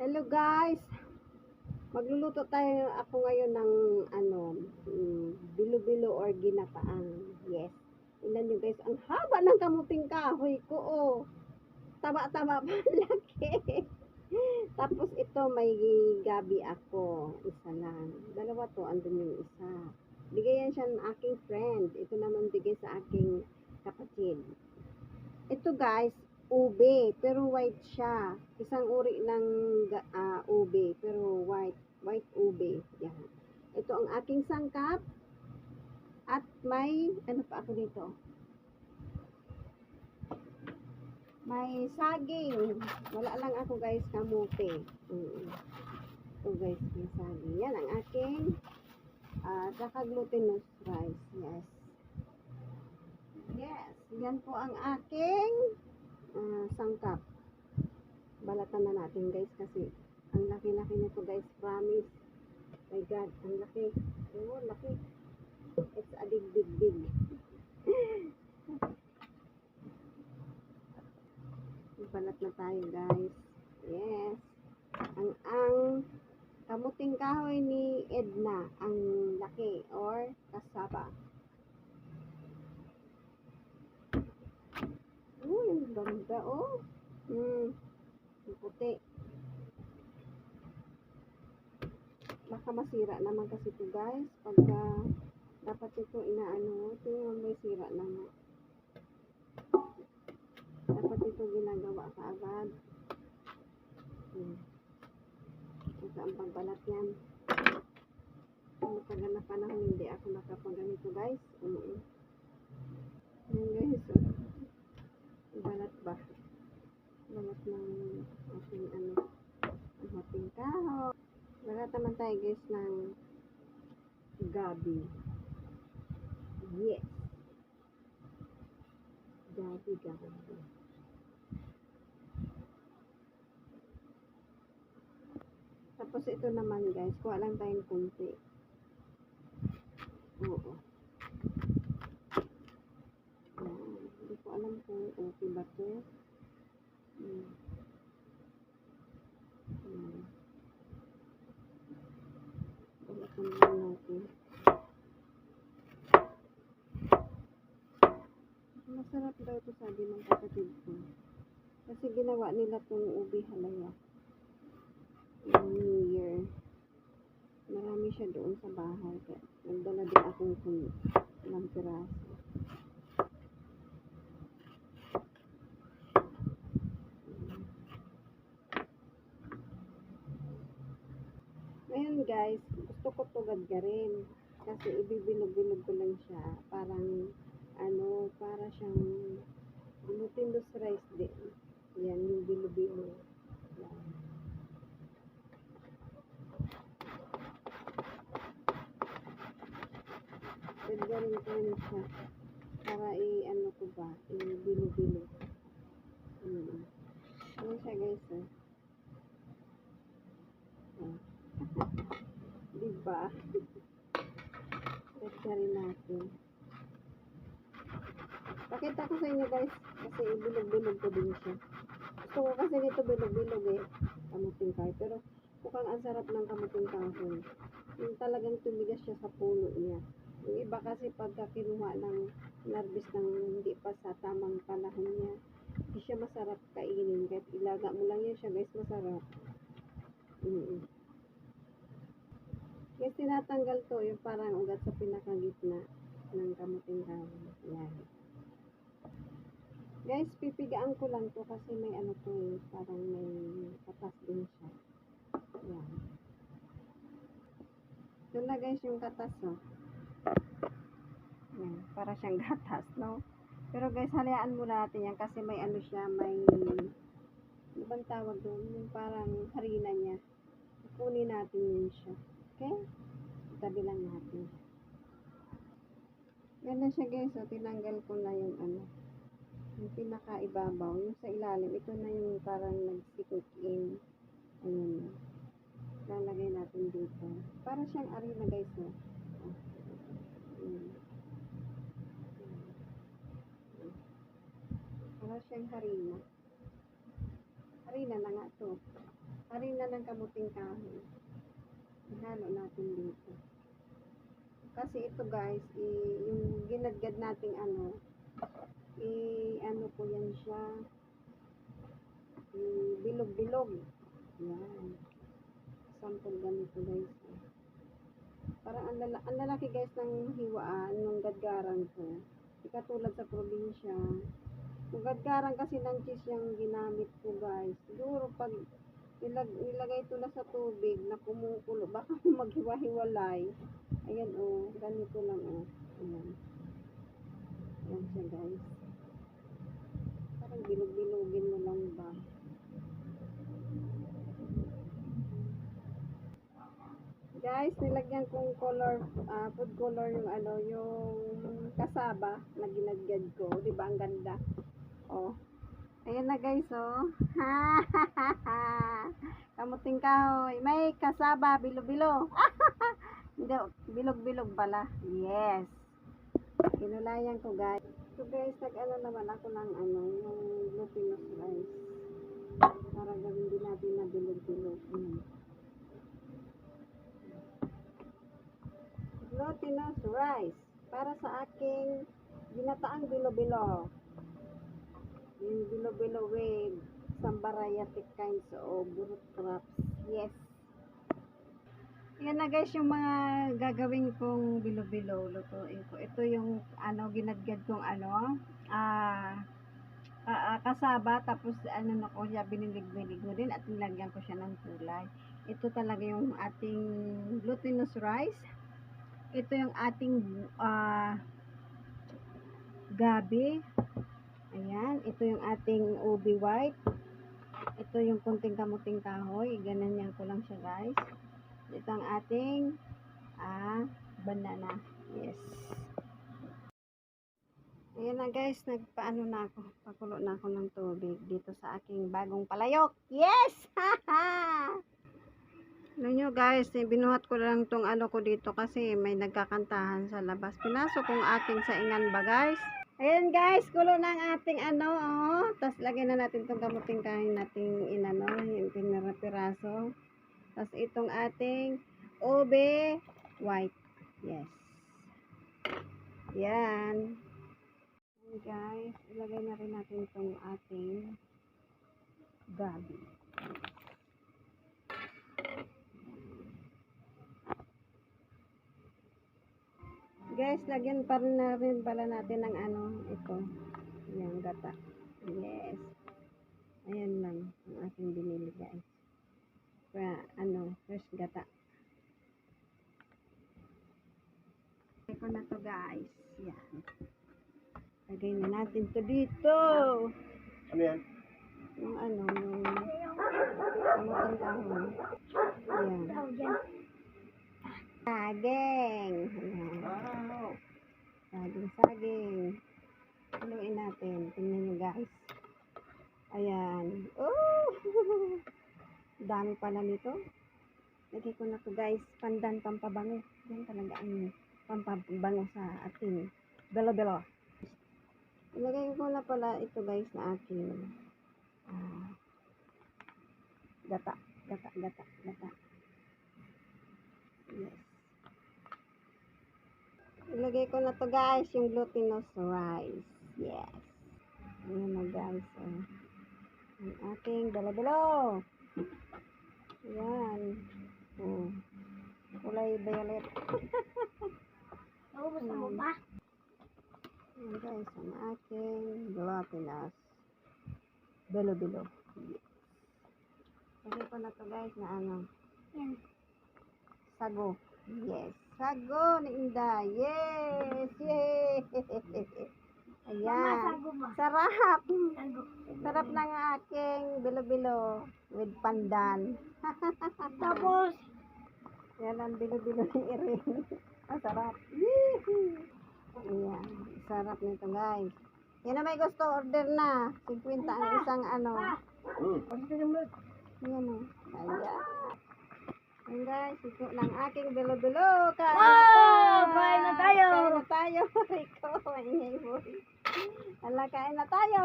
Hello guys, magluluto tayo ako ngayon ng bilo-bilo or ginataang. Yes. Tingnan nyo guys, ang haba ng kamuting kahoy ko. Oh. Taba-taba pa laki. Tapos ito may gabi ako. Isa lang. Dalawa to, andun yung isa. Bigayan siya ng aking friend. Ito naman bigay sa aking kapatid. Ito guys, ube, pero white siya. Isang uri ng ube, pero white ube. Yan. Ito ang aking sangkap. At may, ano pa ako dito? May saging. Wala lang ako guys, kamote. Ito guys, may saging. Yan ang aking saka glutinous rice. Yes. Yes. Yan po ang aking sangkap. Balatan na natin guys kasi ang laki-laki nito guys, promise. My God, ang laki. Oh, laki. It's a big. Balat na tayo guys. Yes. Ang kamuting kahoy ni Edna, ang laki or kasaba. Ang ganda oh. Puti. Baka masira naman kasi ito guys. Pagka dapat ito inaano, ito yung may sira na nga. Dapat ito ginagawa kaagad. Ito ang pagbalat yan. Matagal na panahon hindi ako nakapaganito guys. Yan guys. Balat ba? Balat ng ating ating kahoy. Balat naman tayo guys ng gabi. Yes. Gabi. Tapos ito naman guys, kuha lang tayong kunti. Oo. Hindi ko alam kung okay ba ito. Balatan lang natin. Masarap daw ito sabi ng kapatid ko. Kasi ginawa nila itong ubi halaya. Yung New Year. Marami siya doon sa bahay. Nagdala din akong ilang piraso. Ngayon guys, gusto ko ito gadgarin. Kasi ibibilog-bilog ko lang siya. Parang, para siyang glutinous rice din. Yan, yung bilo-bilo. Yan. Gadgarin ko na siya. Para ko ba, bilo-bilo. Ano siya guys, diba? Gadgarin natin. Pakita ko sa inyo guys, kasi bilog-bilog ko din siya. Gusto ko kasi dito bilog-bilog kamuting kahoy. Pero mukhang ang sarap ng kamuting kahoy. Yung talagang tumigas siya sa puno niya. Yung iba kasi pagka kinuha ng narbis ng hindi pa sa tamang panahon niya, hindi siya masarap kainin. Kahit ilaga mo lang yan siya guys, masarap. Kasi tinatanggal to, yung parang ugat sa pinakagitna ng kamuting kahoy. Yan. Guys, pipigaan ko lang to kasi may to, parang may katas din siya. Yan. Ito na guys yung katas, oh. Yan, para siyang gatas, no? Pero guys, halayaan muna natin yan kasi may siya, may ibang tawag doon, yung parang harina niya. Kunin natin yun siya. Okay? Itabi lang natin. Ganda siya guys, so tinanggal ko na yung yung pinakaibabaw, yung sa ilalim, ito na yung parang nag-stick in. Ayan. Lalagay natin dito. Para siyang harina guys, oh. Para siyang harina. Harina na nga to. Harina ng kamuting kahoy. Ihalo natin dito. Kasi ito guys, yung ginadgad nating ano, ano po yan siya, bilog-bilog. Yan. Sample ganito guys. Parang ang lalaki guys ng hiwaan, ng gadgaran ko. Di katulad sa probinsya. Yung gadgaran kasi ng cheese yung ginamit ko guys. Siguro pag nilagay ito na sa tubig na kumukulo, baka maghiwa-hiwalay. Ayan o, ganito lang o. Ayan. Ayan siya guys. Parang bilog-bilogin mo lang ba. Guys, nilagyan kong color, food color yung ano, yung kasaba na ginagad ko. Di ba ang ganda? Oh. Ayan na guys, oh. Kamuting kahoy. May kasaba, bilo-bilo. Hindi, bilog-bilog pala. Yes. Kinulayan ko guys. So guys, ano naman ako ng ano, yung glutinous rice. Para gawin din natin na bilog-bilog. Glutinous rice para sa aking ginataang bilo-bilo. Yung bilo-bilo with some variety kinds of root crops. Yes. Yan na guys yung mga gagawin kong bilo-bilo. Lutuin ko. Ito yung ano ginadgad kong ano kasaba, tapos ano na ko siya, binilig-bilig mo din at nilagyan ko siya ng kulay. Ito talaga yung ating glutinous rice. Ito yung ating gabi. Ayan, ito yung ating ubi white. Ito yung kunting kamuting kahoy. Ganyan ko lang siya guys. Ito ang ating banana. Yes. Ayan na guys, nagpaano na ako. Pakulo na ako ng tubig dito sa aking bagong palayok. Yes! Haha! Alam nyo guys, binuhat ko lang tong ano ko dito kasi may nagkakantahan sa labas. Pinasok kong aking saingan ba guys. Ayan guys, kulo na ang ating ano, oh. Tapos lagyan na natin tong kamuting kahoy nating inano, yung pinarapiraso. Tapos itong ating ube white. Yes. Yan. Ayan guys, ilagay na rin natin tong ating gabi. Guys, lagyan pa rin na rin pala natin ng ano, ito. Yung gata. Yes. Ayan lang ang aking binili guys. Kaya, ano, fresh gata. Lagay ko na to guys. Yan. Lagay na natin to dito. Ano yan? Yung ano, yung kamuting kahoy. Ayan. Saging. Ayan. Wow! Saging. Haluin natin. Tingnan nyo guys. Ayan. Oh! Dami pala nito. Lagay ko na to guys. Pandan, pampabango. Yan talaga ang pampabango sa ating belo-belo. Ilagay ko na pala ito guys na aking gata. Yes. Ilagay ko na to guys yung glutinous rice. Yes. Ayan na guys. Ang ating belo-belo. Ayan. Oh. Kulay violet. Naubos mo ba? Ayan guys, ang ating glutinous belo-belo. Yes. Lagay ko na to guys na ano. Yan. Sago. Yes. Sago ni Inday. Yes. Yay. Ayan. Mama, sago ba? Sarap. Sago. Sarap ng aking bilo-bilo with pandan. Tapos, Yan ang bilo-bilo ni Irene. Masarap. Yee! Ayan. Sarap nito guys. Yan na may gusto. Order na. 50 ang isang ano. Yan o. Ayan. Ayan guys. Ito ng aking bilo-bilo. Kain na wow! Kain na tayo! Kain na tayo. Rico. Ingay boy. Ala, kain na tayo.